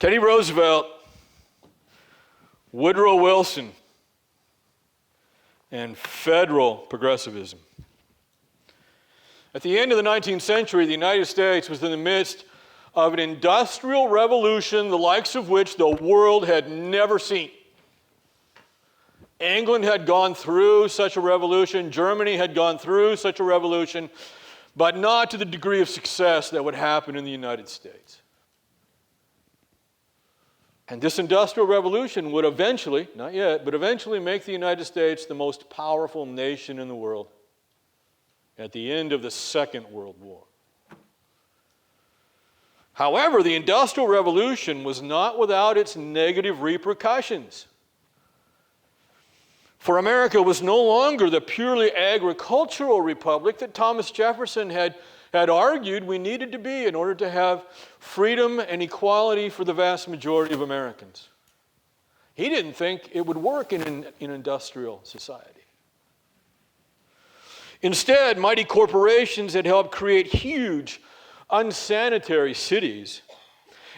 Teddy Roosevelt, Woodrow Wilson, and federal progressivism. At the end of the 19th century, the United States was in the midst of an industrial revolution, the likes of which the world had never seen. England had gone through such a revolution, Germany had gone through such a revolution, but not to the degree of success that would happen in the United States. And this industrial revolution would eventually, not yet, but eventually make the United States the most powerful nation in the world at the end of the Second World War. However, the Industrial Revolution was not without its negative repercussions. For America was no longer the purely agricultural republic that Thomas Jefferson had argued we needed to be in order to have freedom and equality for the vast majority of Americans. He didn't think it would work in an industrial society. Instead, mighty corporations had helped create huge, unsanitary cities.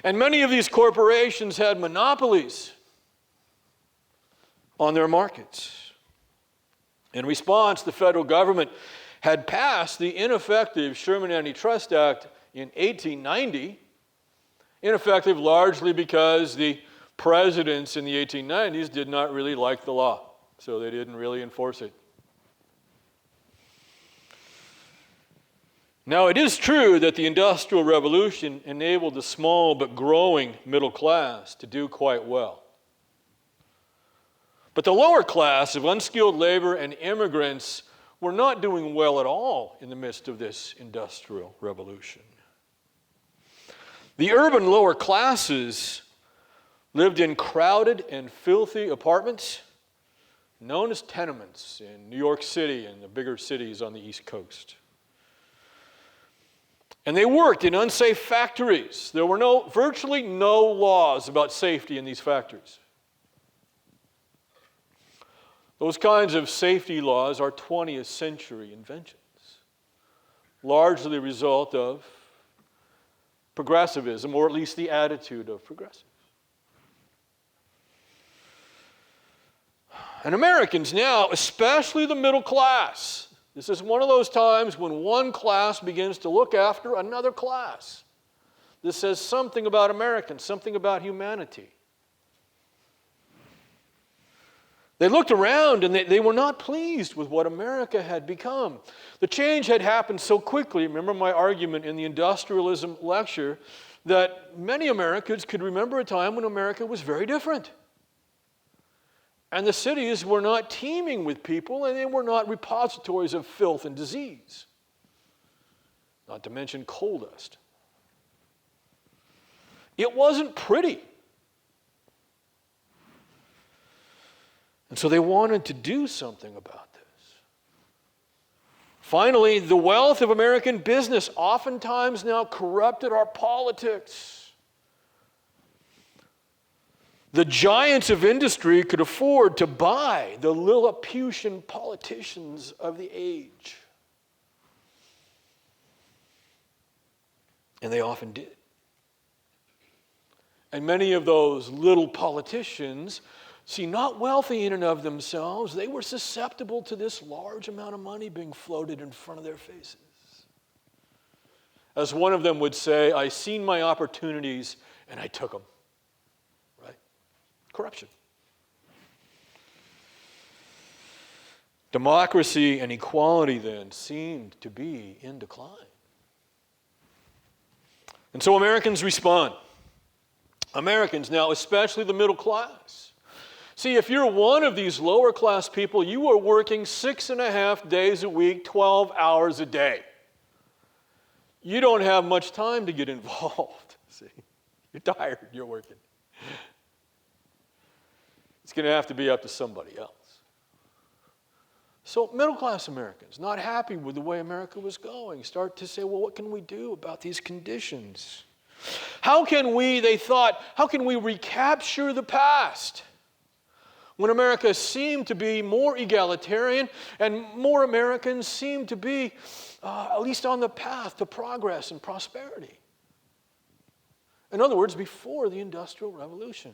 And many of these corporations had monopolies on their markets. In response, the federal government had passed the ineffective Sherman Antitrust Act in 1890, ineffective largely because the presidents in the 1890s did not really like the law, so they didn't really enforce it. Now, it is true that the Industrial Revolution enabled the small but growing middle class to do quite well. But the lower class of unskilled labor and immigrants were not doing well at all in the midst of this Industrial Revolution. The urban lower classes lived in crowded and filthy apartments known as tenements in New York City and the bigger cities on the East Coast. And they worked in unsafe factories. There were virtually no laws about safety in these factories. Those kinds of safety laws are 20th century inventions, largely the result of progressivism, or at least the attitude of progressives. And Americans now, especially the middle class, this is one of those times when one class begins to look after another class. This says something about Americans, something about humanity. They looked around and they were not pleased with what America had become. The change had happened so quickly. Remember my argument in the industrialism lecture that many Americans could remember a time when America was very different. And the cities were not teeming with people, and they were not repositories of filth and disease, not to mention coal dust. It wasn't pretty. And so they wanted to do something about this. Finally, the wealth of American business oftentimes now corrupted our politics. The giants of industry could afford to buy the Lilliputian politicians of the age. And they often did. And many of those little politicians, not wealthy in and of themselves, they were susceptible to this large amount of money being floated in front of their faces. As one of them would say, I seen my opportunities and I took them. Corruption. Democracy and equality then seemed to be in decline. And so Americans respond. Americans now, especially the middle class. See, if you're one of these lower class people, you are working 6.5 days a week, 12 hours a day. You don't have much time to get involved. See, you're tired, you're working. It's going to have to be up to somebody else. So middle-class Americans, not happy with the way America was going, start to say, well, what can we do about these conditions? How can we recapture the past? When America seemed to be more egalitarian and more Americans seemed to be at least on the path to progress and prosperity. In other words, before the Industrial Revolution.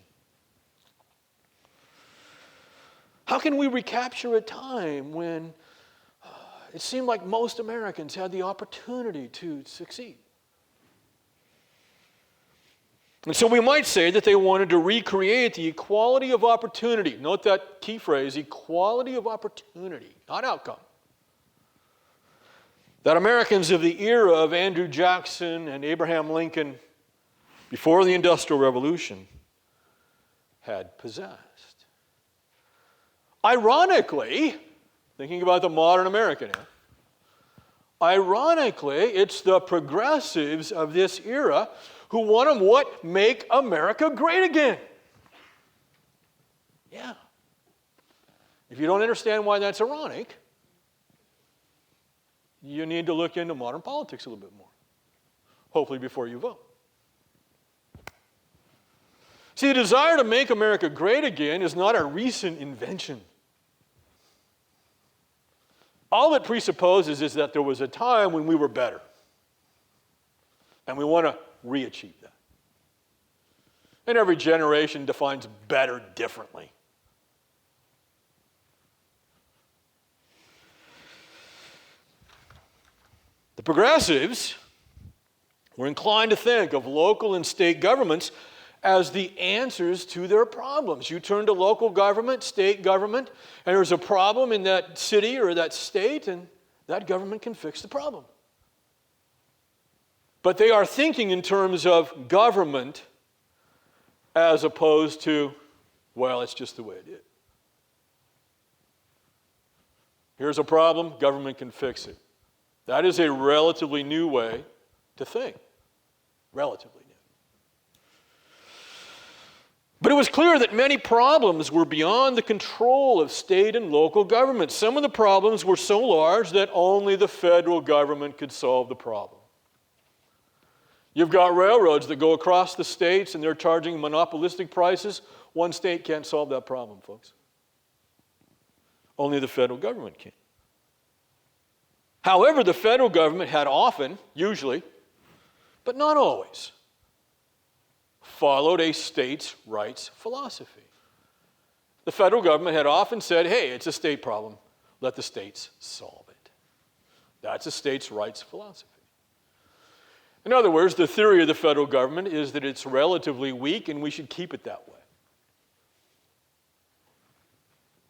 How can we recapture a time when it seemed like most Americans had the opportunity to succeed? And so we might say that they wanted to recreate the equality of opportunity. Note that key phrase, equality of opportunity, not outcome. That Americans of the era of Andrew Jackson and Abraham Lincoln before the Industrial Revolution had possessed. Ironically, thinking about the modern American here, ironically, it's the progressives of this era who want to what? Make America great again. Yeah. If you don't understand why that's ironic, you need to look into modern politics a little bit more. Hopefully before you vote. See, the desire to make America great again is not a recent invention. All it presupposes is that there was a time when we were better. And we want to re-achieve that. And every generation defines better differently. The progressives were inclined to think of local and state governments as the answers to their problems. You turn to local government, state government, and there's a problem in that city or that state, and that government can fix the problem. But they are thinking in terms of government as opposed to, well, it's just the way it is. Here's a problem, government can fix it. That is a relatively new way to think. Relatively new. But it was clear that many problems were beyond the control of state and local governments. Some of the problems were so large that only the federal government could solve the problem. You've got railroads that go across the states and they're charging monopolistic prices. One state can't solve that problem, folks. Only the federal government can. However, the federal government had often, usually, but not always, followed a states' rights philosophy. The federal government had often said, hey, it's a state problem, let the states solve it. That's a states' rights philosophy. In other words, the theory of the federal government is that it's relatively weak and we should keep it that way.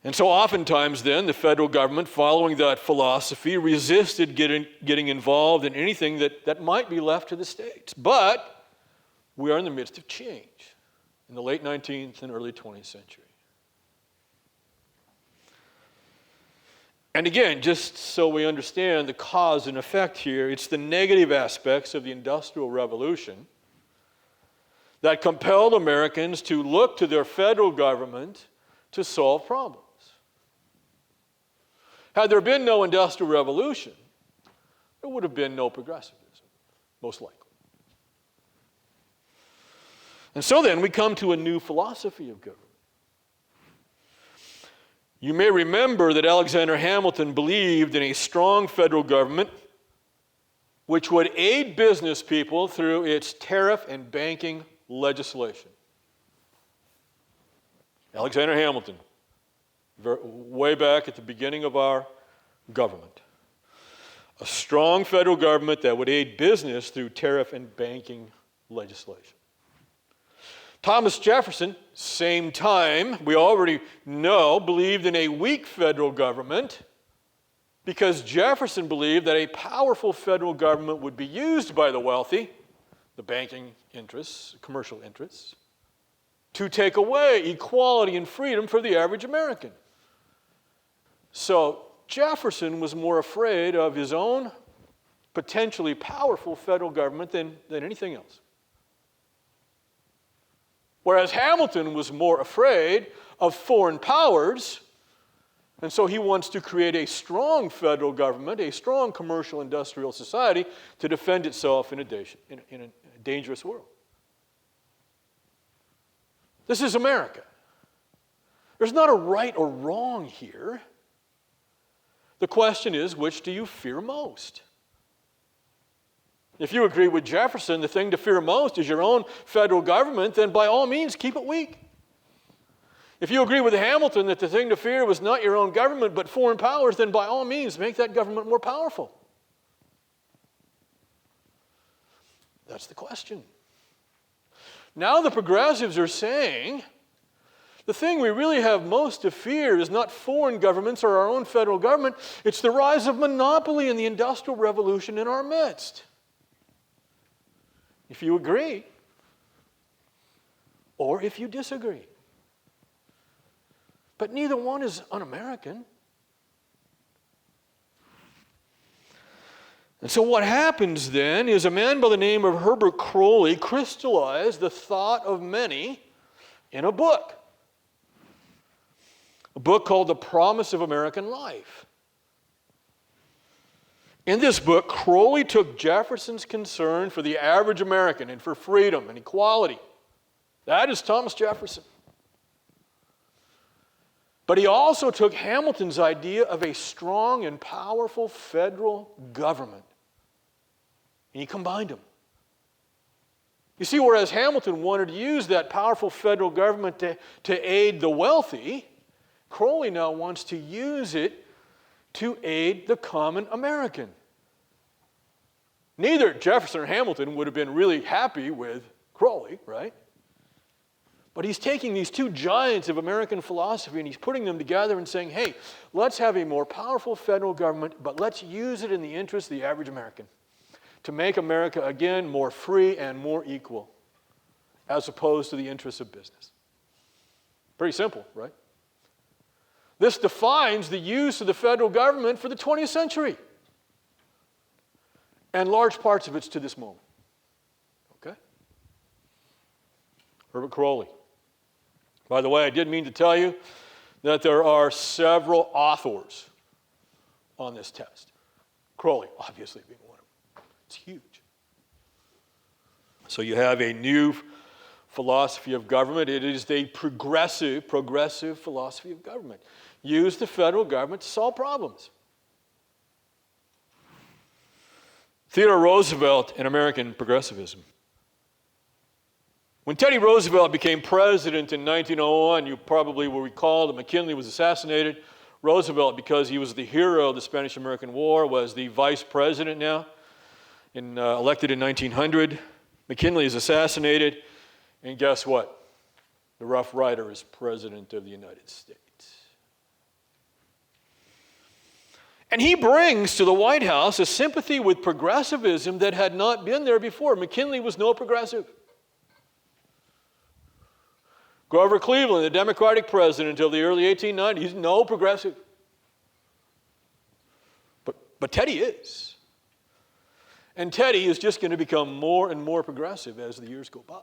And so oftentimes then, the federal government, following that philosophy, resisted getting involved in anything that might be left to the states. But we are in the midst of change in the late 19th and early 20th century. And again, just so we understand the cause and effect here, it's the negative aspects of the Industrial Revolution that compelled Americans to look to their federal government to solve problems. Had there been no Industrial Revolution, there would have been no progressivism, most likely. And so then we come to a new philosophy of government. You may remember that Alexander Hamilton believed in a strong federal government which would aid business people through its tariff and banking legislation. Alexander Hamilton, way back at the beginning of our government. A strong federal government that would aid business through tariff and banking legislation. Thomas Jefferson, same time, we already know, believed in a weak federal government because Jefferson believed that a powerful federal government would be used by the wealthy, the banking interests, commercial interests, to take away equality and freedom for the average American. So Jefferson was more afraid of his own potentially powerful federal government than anything else. Whereas Hamilton was more afraid of foreign powers, and so he wants to create a strong federal government, a strong commercial industrial society to defend itself in a dangerous world. This is America. There's not a right or wrong here. The question is, which do you fear most? If you agree with Jefferson, the thing to fear most is your own federal government, then by all means keep it weak. If you agree with Hamilton that the thing to fear was not your own government but foreign powers, then by all means make that government more powerful. That's the question. Now the progressives are saying the thing we really have most to fear is not foreign governments or our own federal government, it's the rise of monopoly and the Industrial Revolution in our midst. If you agree, or if you disagree. But neither one is un-American. And so what happens then is a man by the name of Herbert Croly crystallized the thought of many in a book. A book called The Promise of American Life. In this book, Croly took Jefferson's concern for the average American and for freedom and equality. That is Thomas Jefferson. But he also took Hamilton's idea of a strong and powerful federal government. And he combined them. You see, whereas Hamilton wanted to use that powerful federal government to aid the wealthy, Croly now wants to use it to aid the common American. Neither Jefferson or Hamilton would have been really happy with Croly, right? But he's taking these two giants of American philosophy and he's putting them together and saying, hey, let's have a more powerful federal government, but let's use it in the interest of the average American to make America, again, more free and more equal, as opposed to the interests of business. Pretty simple, right? This defines the use of the federal government for the 20th century. And large parts of it's to this moment. Okay? Herbert Croly. By the way, I did mean to tell you that there are several authors on this test. Croly, obviously, being one of them. It's huge. So you have a new philosophy of government. It is a progressive philosophy of government. Use the federal government to solve problems. Theodore Roosevelt and American progressivism. When Teddy Roosevelt became president in 1901, you probably will recall that McKinley was assassinated. Roosevelt, because he was the hero of the Spanish-American War, was the vice president now, elected in 1900. McKinley is assassinated, and guess what? The Rough Rider is president of the United States. And he brings to the White House a sympathy with progressivism that had not been there before. McKinley was no progressive. Grover Cleveland, the Democratic president of the early 1890s, no progressive. But Teddy is. And Teddy is just going to become more and more progressive as the years go by.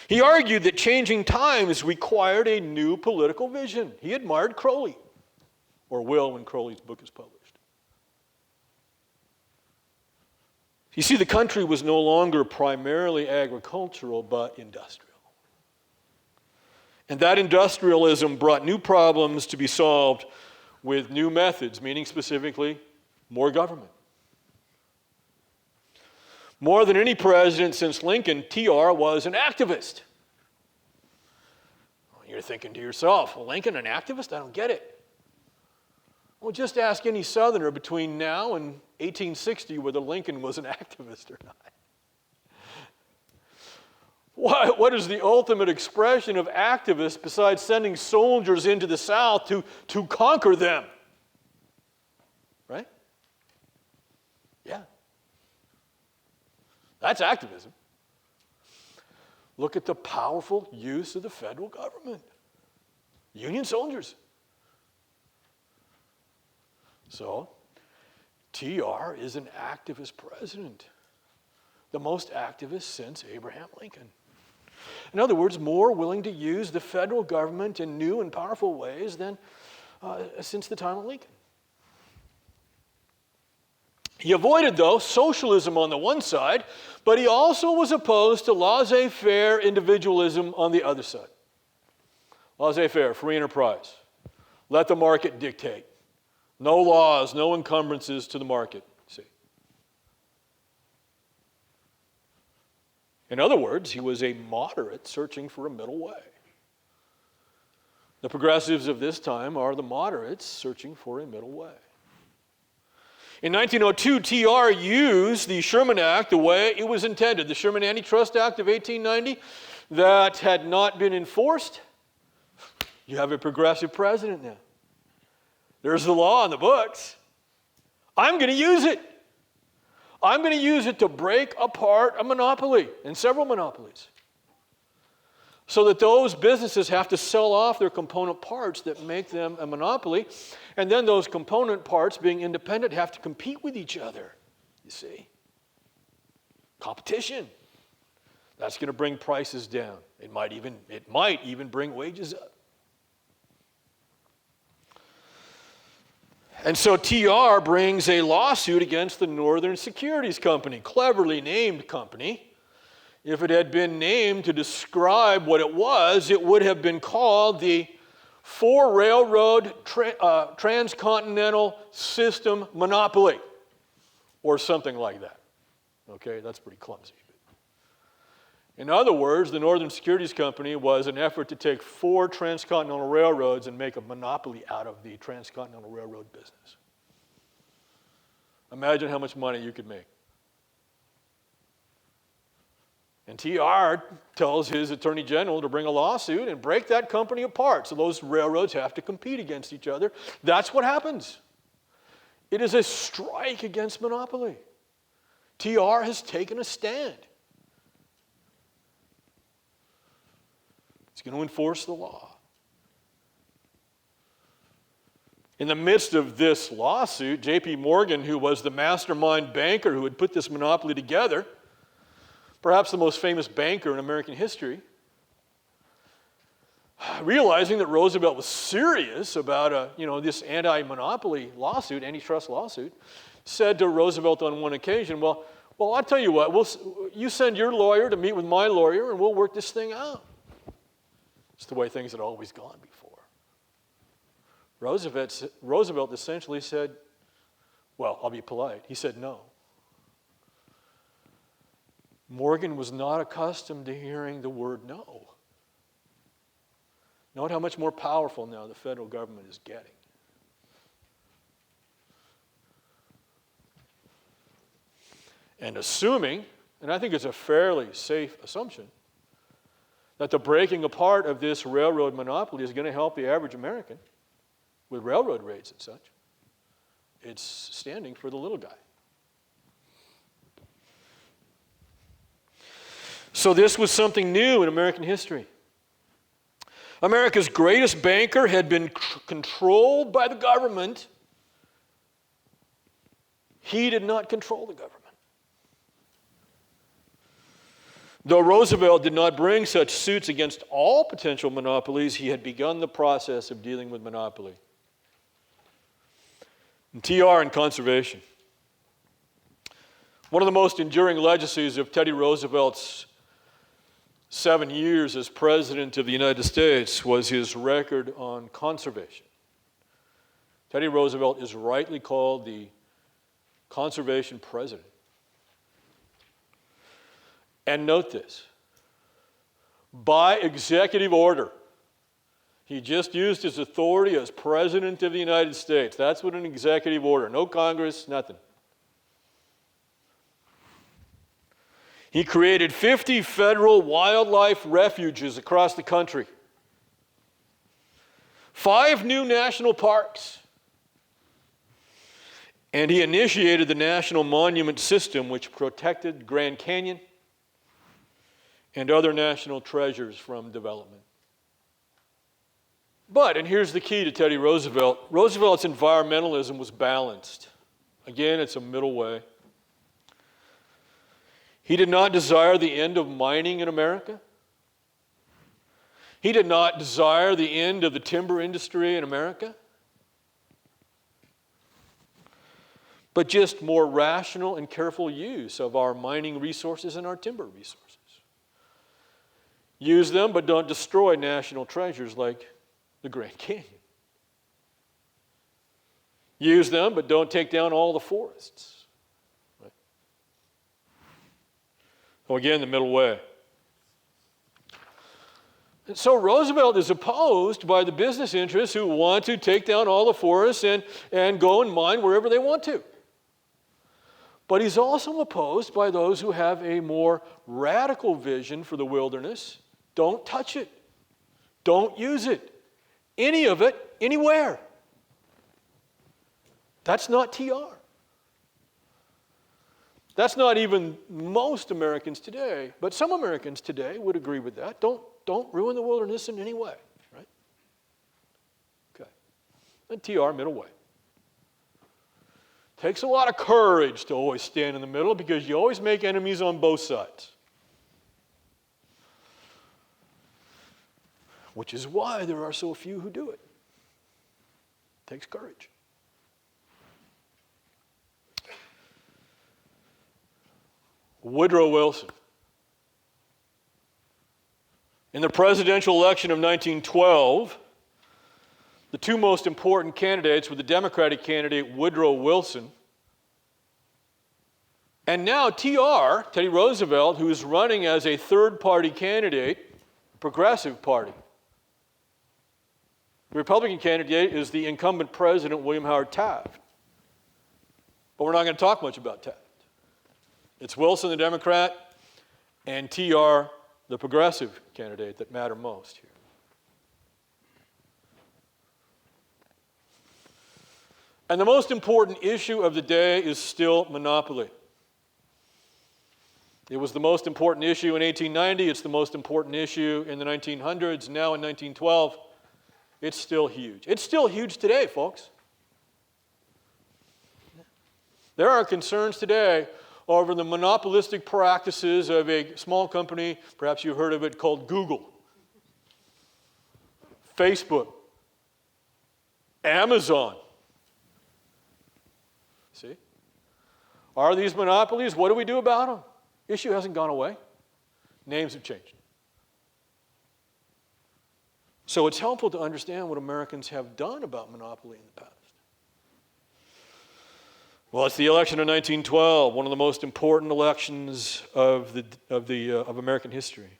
He argued that changing times required a new political vision. He admired Croly, or will when Crowley's book is published. You see, the country was no longer primarily agricultural, but industrial. And that industrialism brought new problems to be solved with new methods, meaning specifically more government. More than any president since Lincoln, TR was an activist. You're thinking to yourself, well, Lincoln, an activist? I don't get it. Well, just ask any Southerner between now and 1860 whether Lincoln was an activist or not. What is the ultimate expression of activists besides sending soldiers into the South to conquer them? Right? Yeah. That's activism. Look at the powerful use of the federal government. Union soldiers. So, TR is an activist president. The most activist since Abraham Lincoln. In other words, more willing to use the federal government in new and powerful ways than since the time of Lincoln. He avoided, though, socialism on the one side, but he also was opposed to laissez-faire individualism on the other side. Laissez-faire, free enterprise. Let the market dictate. No laws, no encumbrances to the market. See. In other words, he was a moderate searching for a middle way. The progressives of this time are the moderates searching for a middle way. In 1902, TR used the Sherman Act the way it was intended. The Sherman Antitrust Act of 1890 that had not been enforced. You have a progressive president now. There's the law in the books. I'm going to use it. I'm going to use it to break apart a monopoly and several monopolies, so that those businesses have to sell off their component parts that make them a monopoly, and then those component parts, being independent, have to compete with each other. You see? Competition. That's going to bring prices down. It might even bring wages up. And so TR brings a lawsuit against the Northern Securities Company, cleverly named company. If it had been named to describe what it would have been called the Four Railroad Transcontinental System Monopoly, or something like that. Okay, that's pretty clumsy. In other words, the Northern Securities Company was an effort to take 4 transcontinental railroads and make a monopoly out of the transcontinental railroad business. Imagine how much money you could make. And TR tells his attorney general to bring a lawsuit and break that company apart, so those railroads have to compete against each other. That's what happens. It is a strike against monopoly. TR has taken a stand. He's going to enforce the law. In the midst of this lawsuit, J.P. Morgan, who was the mastermind banker who had put this monopoly together, perhaps the most famous banker in American history, realizing that Roosevelt was serious about this anti-monopoly lawsuit, antitrust lawsuit, said to Roosevelt on one occasion, well, I'll tell you what, you send your lawyer to meet with my lawyer and we'll work this thing out. It's the way things had always gone before. Roosevelt essentially said, well, I'll be polite. He said no. Morgan was not accustomed to hearing the word no. Note how much more powerful now the federal government is getting. And assuming, and I think it's a fairly safe assumption, that the breaking apart of this railroad monopoly is going to help the average American with railroad rates and such. It's standing for the little guy. So this was something new in American history. America's greatest banker had been controlled by the government. He did not control the government. Though Roosevelt did not bring such suits against all potential monopolies, he had begun the process of dealing with monopoly. And TR and conservation. One of the most enduring legacies of Teddy Roosevelt's 7 years as President of the United States was his record on conservation. Teddy Roosevelt is rightly called the conservation president. And note this, by executive order, he just used his authority as President of the United States. That's what an executive order, no Congress, nothing. He created 50 federal wildlife refuges across the country, 5 new national parks, and he initiated the National Monument System, which protected Grand Canyon and other national treasures from development. But, and here's the key to Teddy Roosevelt, Roosevelt's environmentalism was balanced. Again, it's a middle way. He did not desire the end of mining in America. He did not desire the end of the timber industry in America. But just more rational and careful use of our mining resources and our timber resources. Use them, but don't destroy national treasures like the Grand Canyon. Use them, but don't take down all the forests. Right? Well, again, the middle way. And so Roosevelt is opposed by the business interests who want to take down all the forests and go and mine wherever they want to. But he's also opposed by those who have a more radical vision for the wilderness. Don't touch it. Don't use it. Any of it, anywhere. That's not TR. That's not even most Americans today, but some Americans today would agree with that. Don't ruin the wilderness in any way, right? Okay. And TR, middle way. Takes a lot of courage to always stand in the middle because you always make enemies on both sides. Which is why there are so few who do it. Takes courage. Woodrow Wilson. In the presidential election of 1912, the two most important candidates were the Democratic candidate Woodrow Wilson and now TR, Teddy Roosevelt, who is running as a third-party candidate, Progressive Party. The Republican candidate is the incumbent president, William Howard Taft. But we're not going to talk much about Taft. It's Wilson, the Democrat, and TR, the Progressive candidate, that matter most here. And the most important issue of the day is still monopoly. It was the most important issue in 1890. It's the most important issue in the 1900s. Now in 1912, it's still huge. It's still huge today, folks. There are concerns today over the monopolistic practices of a small company, perhaps you've heard of it, called Google, Facebook, Amazon. See? Are these monopolies? What do we do about them? Issue hasn't gone away. Names have changed. So it's helpful to understand what Americans have done about monopoly in the past. Well, it's the election of 1912, one of the most important elections of American history.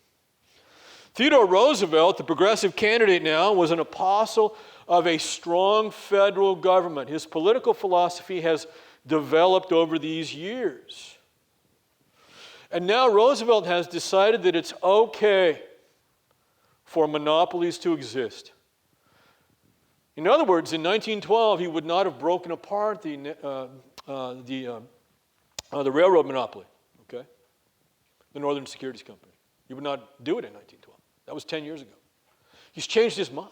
Theodore Roosevelt, the progressive candidate now, was an apostle of a strong federal government. His political philosophy has developed over these years. And now Roosevelt has decided that it's okay for monopolies to exist. In other words, in 1912, he would not have broken apart the railroad monopoly, okay? The Northern Securities Company. He would not do it in 1912. That was 10 years ago. He's changed his mind.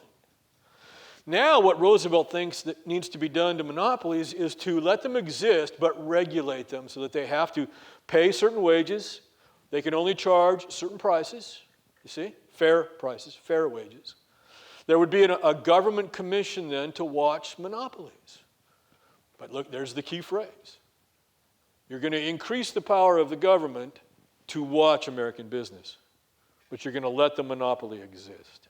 Now what Roosevelt thinks that needs to be done to monopolies is to let them exist, but regulate them so that they have to pay certain wages. They can only charge certain prices, you see? Fair prices, fair wages. There would be a government commission then to watch monopolies. But look, there's the key phrase. You're going to increase the power of the government to watch American business, but you're going to let the monopoly exist.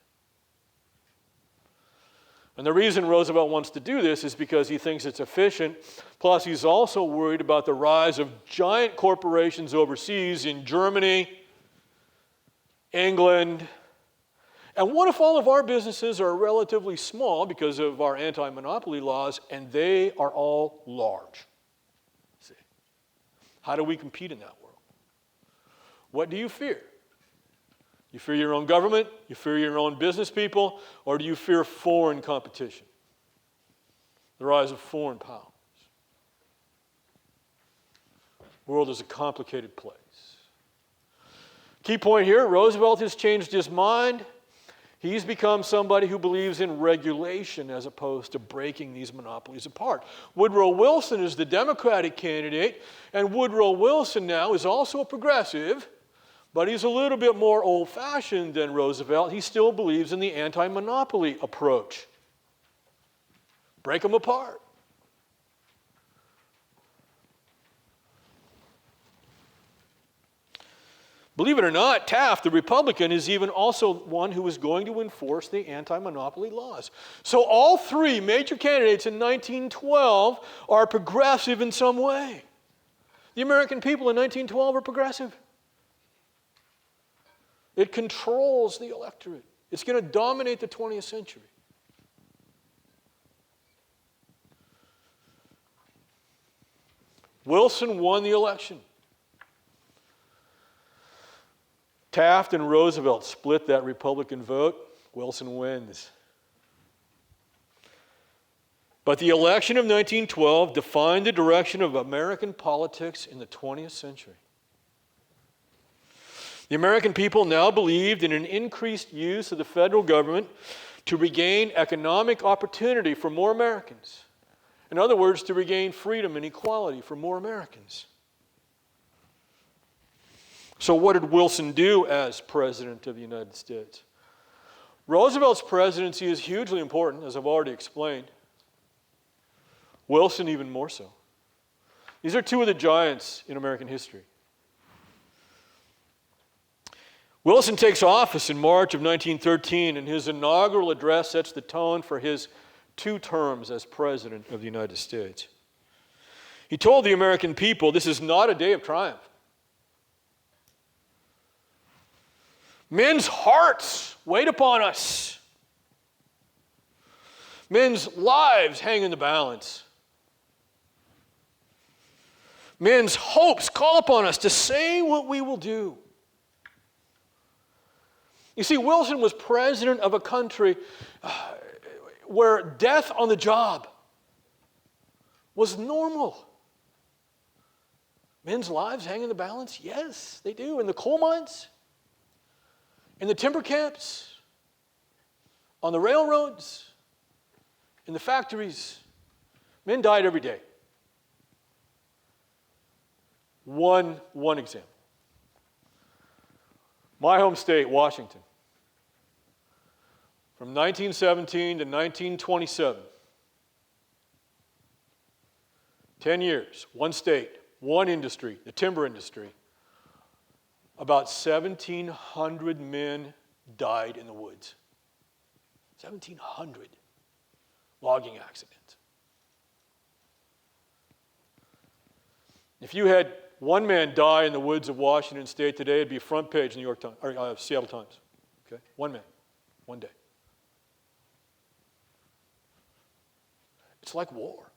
And the reason Roosevelt wants to do this is because he thinks it's efficient, plus he's also worried about the rise of giant corporations overseas in Germany, England. And what if all of our businesses are relatively small because of our anti-monopoly laws, and they are all large? See? How do we compete in that world? What do you fear? You fear your own government? You fear your own business people? Or do you fear foreign competition? The rise of foreign powers. The world is a complicated place. Key point here, Roosevelt has changed his mind. He's become somebody who believes in regulation as opposed to breaking these monopolies apart. Woodrow Wilson is the Democratic candidate, and Woodrow Wilson now is also a progressive, but he's a little bit more old-fashioned than Roosevelt. He still believes in the anti-monopoly approach. Break them apart. Believe it or not, Taft, the Republican, is even also one who is going to enforce the anti-monopoly laws. So all three major candidates in 1912 are progressive in some way. The American people in 1912 are progressive. It controls the electorate. It's going to dominate the 20th century. Wilson won the election. Taft and Roosevelt split that Republican vote. Wilson wins. But the election of 1912 defined the direction of American politics in the 20th century. The American people now believed in an increased use of the federal government to regain economic opportunity for more Americans. In other words, to regain freedom and equality for more Americans. So what did Wilson do as President of the United States? Roosevelt's presidency is hugely important, as I've already explained. Wilson even more so. These are two of the giants in American history. Wilson takes office in March of 1913, and his inaugural address sets the tone for his 2 terms as President of the United States. He told the American people, this is not a day of triumph. Men's hearts wait upon us. Men's lives hang in the balance. Men's hopes call upon us to say what we will do. You see, Wilson was president of a country where death on the job was normal. Men's lives hang in the balance? Yes, they do. In the coal mines, in the timber camps, on the railroads, in the factories, men died every day. One example. My home state, Washington, from 1917 to 1927, 10 years, one state, one industry, the timber industry, about 1,700 men died in the woods. 1,700 logging accidents. If you had one man die in the woods of Washington State today, it'd be front page New York Times, or Seattle Times. Okay, one man, one day. It's like war.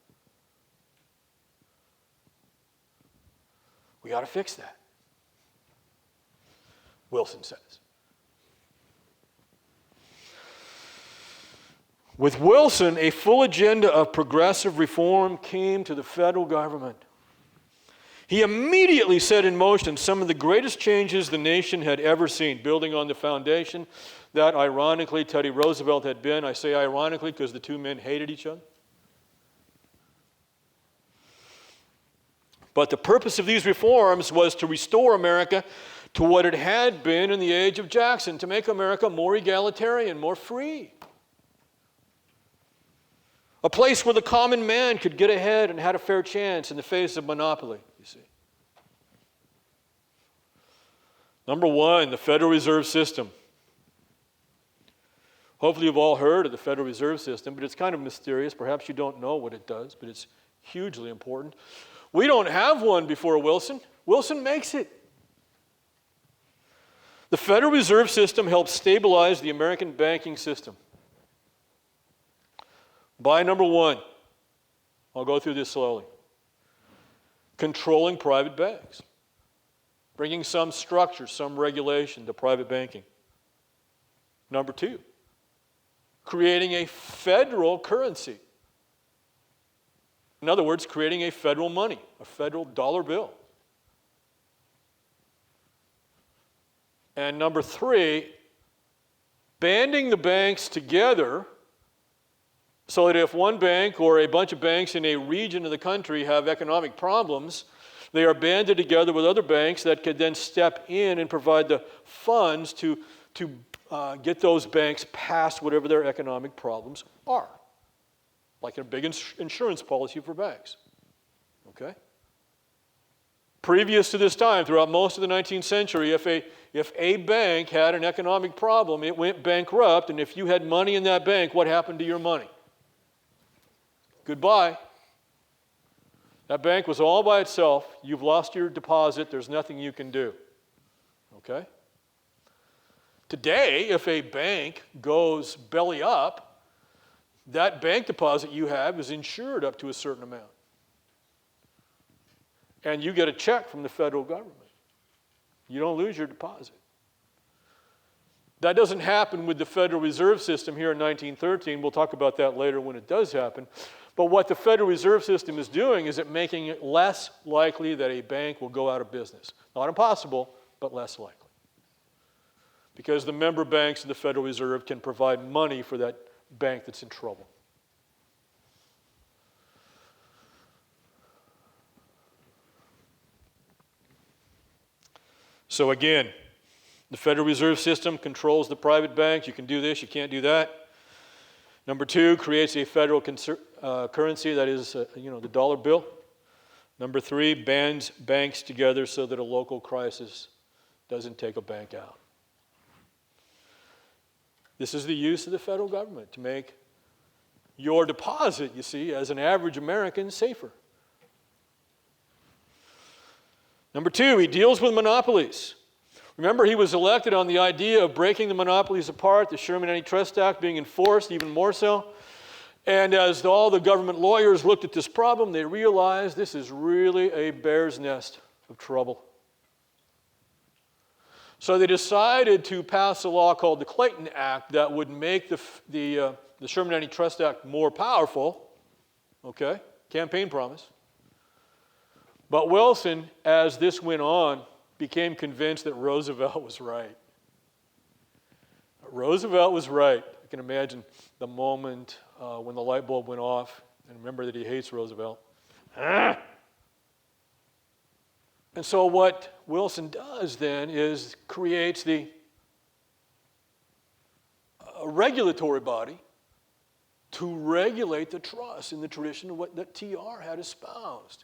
We got to fix that, Wilson says. With Wilson, a full agenda of progressive reform came to the federal government. He immediately set in motion some of the greatest changes the nation had ever seen, building on the foundation that, ironically, Teddy Roosevelt had been. I say ironically because the two men hated each other. But the purpose of these reforms was to restore America to what it had been in the age of Jackson, to make America more egalitarian, more free. A place where the common man could get ahead and had a fair chance in the face of monopoly, you see. Number one, the Federal Reserve System. Hopefully you've all heard of the Federal Reserve System, but it's kind of mysterious. Perhaps you don't know what it does, but it's hugely important. We don't have one before Wilson. Wilson makes it. The Federal Reserve System helps stabilize the American banking system. By number one, I'll go through this slowly. Controlling private banks. Bringing some structure, some regulation to private banking. Number two, creating a federal currency. In other words, creating a federal money, a federal dollar bill. And number three, banding the banks together so that if one bank or a bunch of banks in a region of the country have economic problems, they are banded together with other banks that could then step in and provide the funds to get those banks past whatever their economic problems are. Like a big insurance policy for banks. Okay? Previous to this time, throughout most of the 19th century, if a bank had an economic problem, it went bankrupt, and if you had money in that bank, what happened to your money? Goodbye. That bank was all by itself. You've lost your deposit. There's nothing you can do. Okay? Today, if a bank goes belly up, that bank deposit you have is insured up to a certain amount. And you get a check from the federal government. You don't lose your deposit. That doesn't happen with the Federal Reserve System here in 1913. We'll talk about that later when it does happen. But what the Federal Reserve System is doing is making it less likely that a bank will go out of business. Not impossible, but less likely. Because the member banks of the Federal Reserve can provide money for that bank that's in trouble. So again, the Federal Reserve System controls the private banks. You can do this, you can't do that. Number two, creates a federal currency that is, the dollar bill. Number three, bands banks together so that a local crisis doesn't take a bank out. This is the use of the federal government to make your deposit, you see, as an average American, safer. Number two, he deals with monopolies. Remember, he was elected on the idea of breaking the monopolies apart, the Sherman Antitrust Act being enforced even more so. And as all the government lawyers looked at this problem, they realized this is really a bear's nest of trouble. So they decided to pass a law called the Clayton Act that would make the Sherman Antitrust Act more powerful. Okay, campaign promise. But Wilson, as this went on, became convinced that Roosevelt was right. Roosevelt was right. I can imagine the moment when the light bulb went off, and remember that he hates Roosevelt. And so what Wilson does then is creates a regulatory body to regulate the trust in the tradition of what that TR had espoused.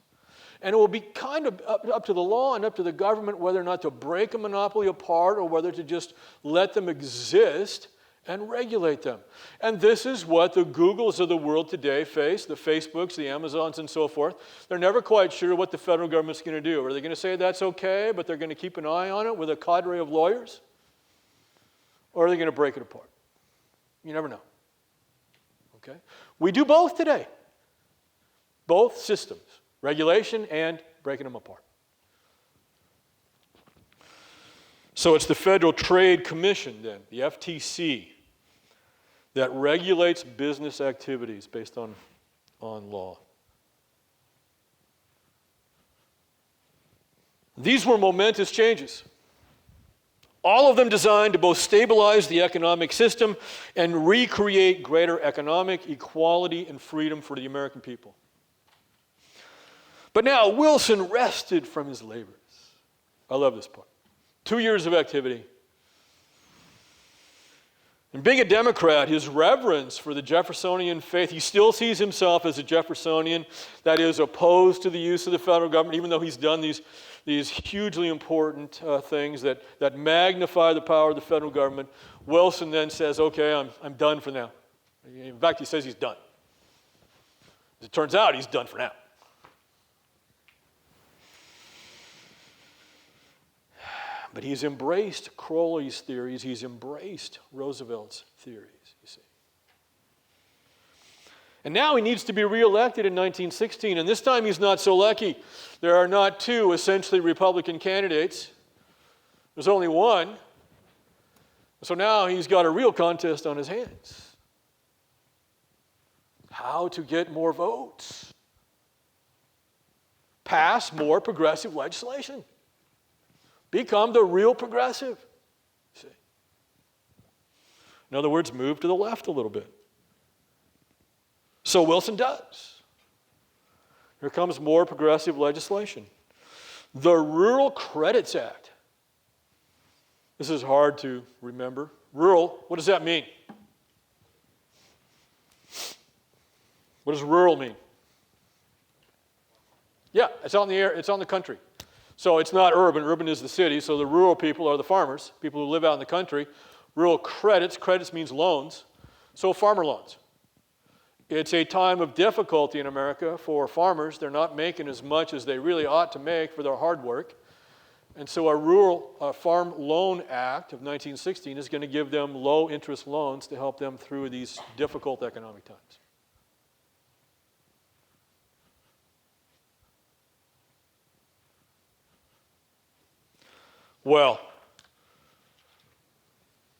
And it will be kind of up to the law and up to the government whether or not to break a monopoly apart or whether to just let them exist and regulate them. And this is what the Googles of the world today face, the Facebooks, the Amazons, and so forth. They're never quite sure what the federal government's going to do. Are they going to say that's okay, but they're going to keep an eye on it with a cadre of lawyers? Or are they going to break it apart? You never know. Okay? We do both today. Both systems. Regulation and breaking them apart. So it's the Federal Trade Commission then, the FTC, that regulates business activities based on law. These were momentous changes. All of them designed to both stabilize the economic system and recreate greater economic equality and freedom for the American people. But now Wilson rested from his labors. I love this part. 2 years of activity. And being a Democrat, his reverence for the Jeffersonian faith, he still sees himself as a Jeffersonian, that is opposed to the use of the federal government, even though he's done these hugely important things that magnify the power of the federal government. Wilson then says, okay, I'm done for now. In fact, he says he's done. As it turns out, he's done for now. But he's embraced Crowley's theories. He's embraced Roosevelt's theories, you see. And now he needs to be reelected in 1916. And this time he's not so lucky. There are not two essentially Republican candidates. There's only one. So now he's got a real contest on his hands. How to get more votes. Pass more progressive legislation. Become the real progressive. See? In other words, move to the left a little bit. So Wilson does. Here comes more progressive legislation. The Rural Credits Act. This is hard to remember. Rural, what does that mean? What does rural mean? Yeah, it's on the air, it's on the country. So it's not urban. Urban is the city. So the rural people are the farmers, people who live out in the country. Rural credits means loans. So farmer loans. It's a time of difficulty in America for farmers. They're not making as much as they really ought to make for their hard work. And so our Rural Farm Loan Act of 1916 is going to give them low-interest loans to help them through these difficult economic times. Well,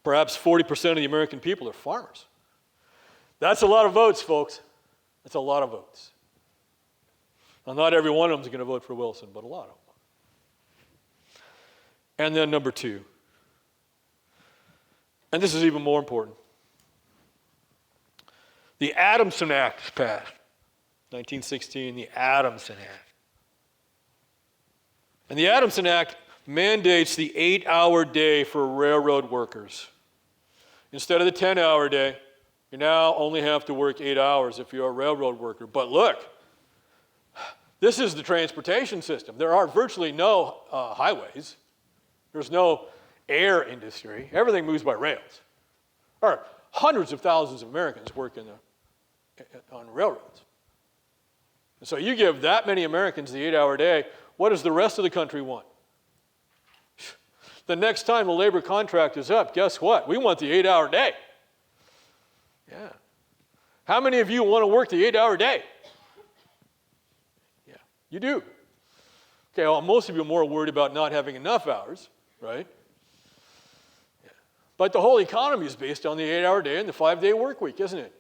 perhaps 40% of the American people are farmers. That's a lot of votes, folks. That's a lot of votes. Now, not every one of them is going to vote for Wilson, but a lot of them. And then number two, and this is even more important, the Adamson Act is passed. 1916, the Adamson Act. And the Adamson Act mandates the 8-hour day for railroad workers. Instead of the 10-hour day, you now only have to work 8 hours if you're a railroad worker. But look, this is the transportation system. There are virtually no highways. There's no air industry. Everything moves by rails. There are hundreds of thousands of Americans working on railroads. And so you give that many Americans the 8-hour day, what does the rest of the country want? The next time the labor contract is up, guess what? We want the 8-hour day. Yeah. How many of you want to work the 8-hour day? Yeah, you do. Okay, well, most of you are more worried about not having enough hours, right? Yeah. But the whole economy is based on the 8-hour day and the 5-day work week, isn't it?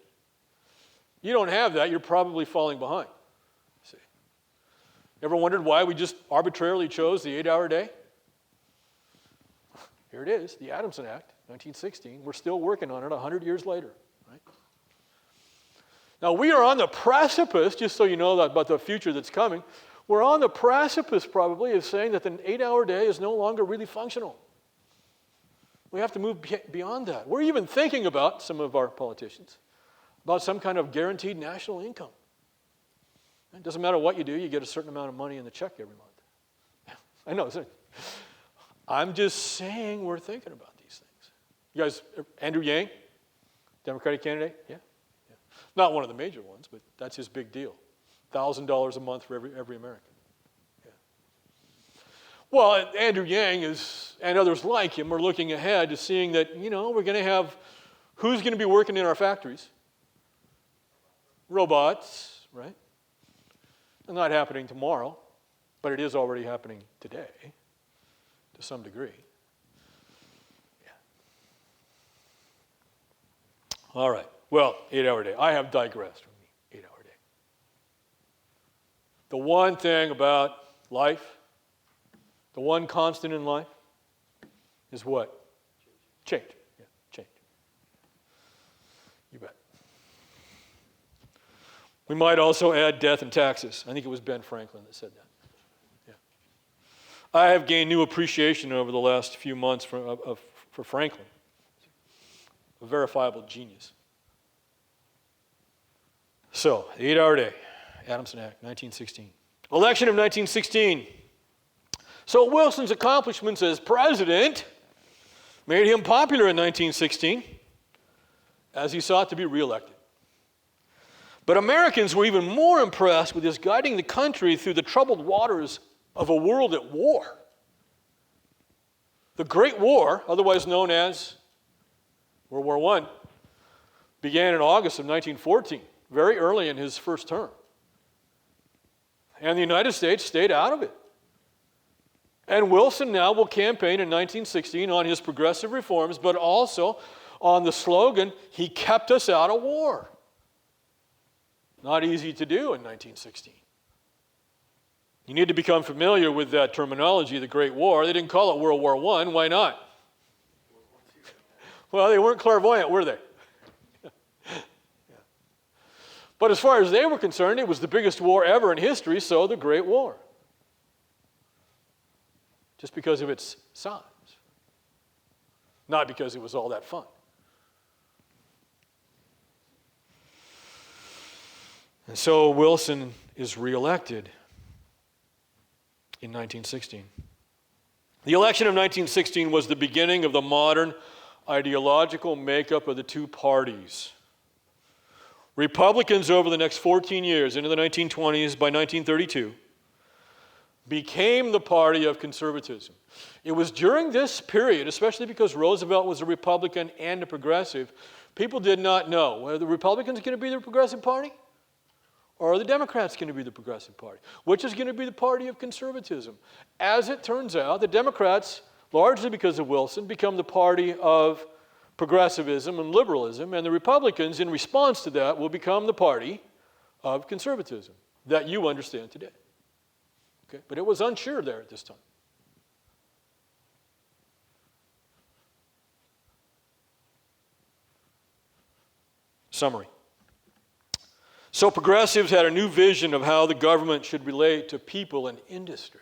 You don't have that, you're probably falling behind. See? Ever wondered why we just arbitrarily chose the 8-hour day? Here it is, the Adamson Act, 1916. We're still working on it 100 years later, right? Now, we are on the precipice, just so you know about the future that's coming, we're on the precipice probably of saying that the 8-hour day is no longer really functional. We have to move beyond that. We're even thinking about, some of our politicians, about some kind of guaranteed national income. It doesn't matter what you do, you get a certain amount of money in the check every month. I know, I'm just saying we're thinking about these things. You guys, Andrew Yang, Democratic candidate? Yeah. Not one of the major ones, but that's his big deal. $1,000 a month for every American. Yeah. Well, Andrew Yang and others like him are looking ahead to seeing that, we're going to have, who's going to be working in our factories? Robots, right? It's not happening tomorrow, but it is already happening today. To some degree. Yeah. All right. Well, 8-hour day. I have digressed from the 8-hour day. The one thing about life, the one constant in life, is what? Change. Yeah, change. You bet. We might also add death and taxes. I think it was Ben Franklin that said that. I have gained new appreciation over the last few months for Franklin, a verifiable genius. So, the 8-hour day, Adamson Act, 1916. Election of 1916. So Wilson's accomplishments as president made him popular in 1916 as he sought to be reelected. But Americans were even more impressed with his guiding the country through the troubled waters of a world at war. The Great War, otherwise known as World War I, began in August of 1914, very early in his first term. And the United States stayed out of it. And Wilson now will campaign in 1916 on his progressive reforms, but also on the slogan, "He kept us out of war." Not easy to do in 1916. You need to become familiar with that terminology, the Great War. They didn't call it World War I. Why not? Well, they weren't clairvoyant, were they? Yeah. But as far as they were concerned, it was the biggest war ever in history, so the Great War. Just because of its size. Not because it was all that fun. And so Wilson is reelected in 1916. The election of 1916 was the beginning of the modern ideological makeup of the two parties. Republicans over the next 14 years, into the 1920s, by 1932, became the party of conservatism. It was during this period, especially because Roosevelt was a Republican and a progressive, people did not know whether the Republicans are going to be the Progressive Party or are the Democrats going to be the Progressive Party. Which is going to be the party of conservatism? As it turns out, the Democrats, largely because of Wilson, become the party of progressivism and liberalism, and the Republicans, in response to that, will become the party of conservatism that you understand today. Okay? But it was unsure there at this time. Summary. So progressives had a new vision of how the government should relate to people and industry.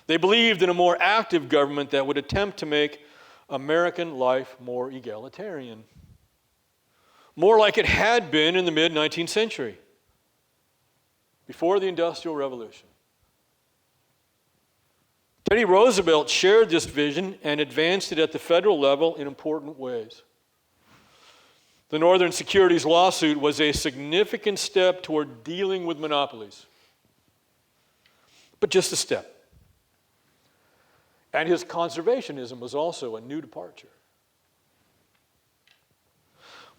They believed in a more active government that would attempt to make American life more egalitarian, more like it had been in the mid-19th century, before the Industrial Revolution. Teddy Roosevelt shared this vision and advanced it at the federal level in important ways. The Northern Securities lawsuit was a significant step toward dealing with monopolies, but just a step. And his conservationism was also a new departure.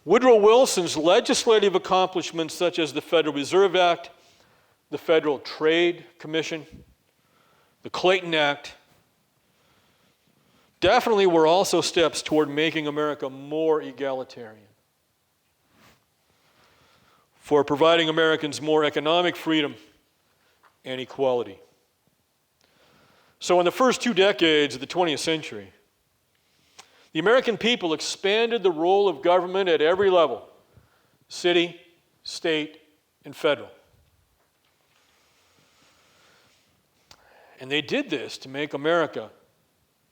Woodrow Wilson's legislative accomplishments, such as the Federal Reserve Act, the Federal Trade Commission, the Clayton Act, definitely were also steps toward making America more egalitarian, for providing Americans more economic freedom and equality. So in the first 2 decades of the 20th century, the American people expanded the role of government at every level: city, state, and federal. And they did this to make America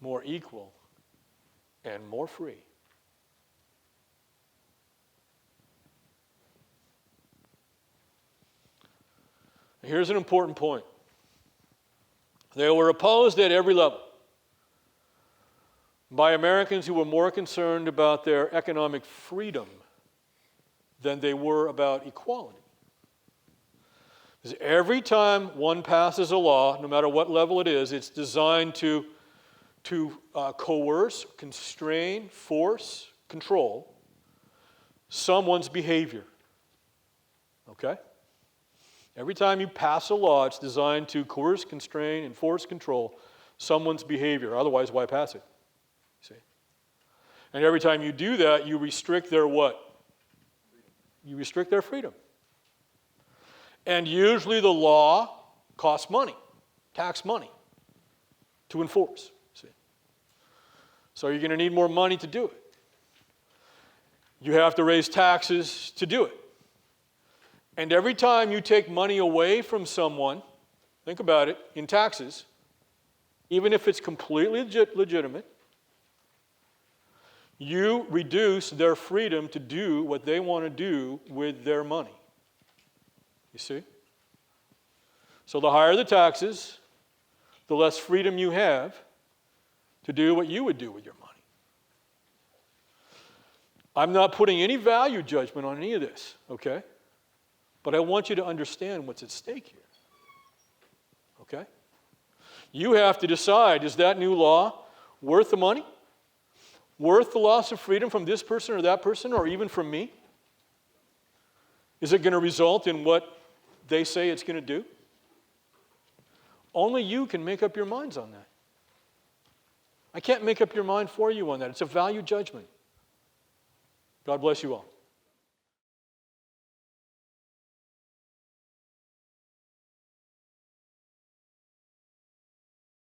more equal and more free. Here's an important point. They were opposed at every level by Americans who were more concerned about their economic freedom than they were about equality. Because every time one passes a law, no matter what level it is, it's designed to coerce, constrain, force, control someone's behavior. Okay? Every time you pass a law, it's designed to coerce, constrain, and force control someone's behavior. Otherwise, why pass it? See? And every time you do that, you restrict their what? You restrict their freedom. And usually the law costs money, tax money, to enforce. See? So you're going to need more money to do it. You have to raise taxes to do it. And every time you take money away from someone, think about it, in taxes, even if it's completely legitimate, you reduce their freedom to do what they want to do with their money. You see? So the higher the taxes, the less freedom you have to do what you would do with your money. I'm not putting any value judgment on any of this, okay? But I want you to understand what's at stake here. Okay? You have to decide, is that new law worth the money? Worth the loss of freedom from this person or that person, or even from me? Is it going to result in what they say it's going to do? Only you can make up your minds on that. I can't make up your mind for you on that. It's a value judgment. God bless you all.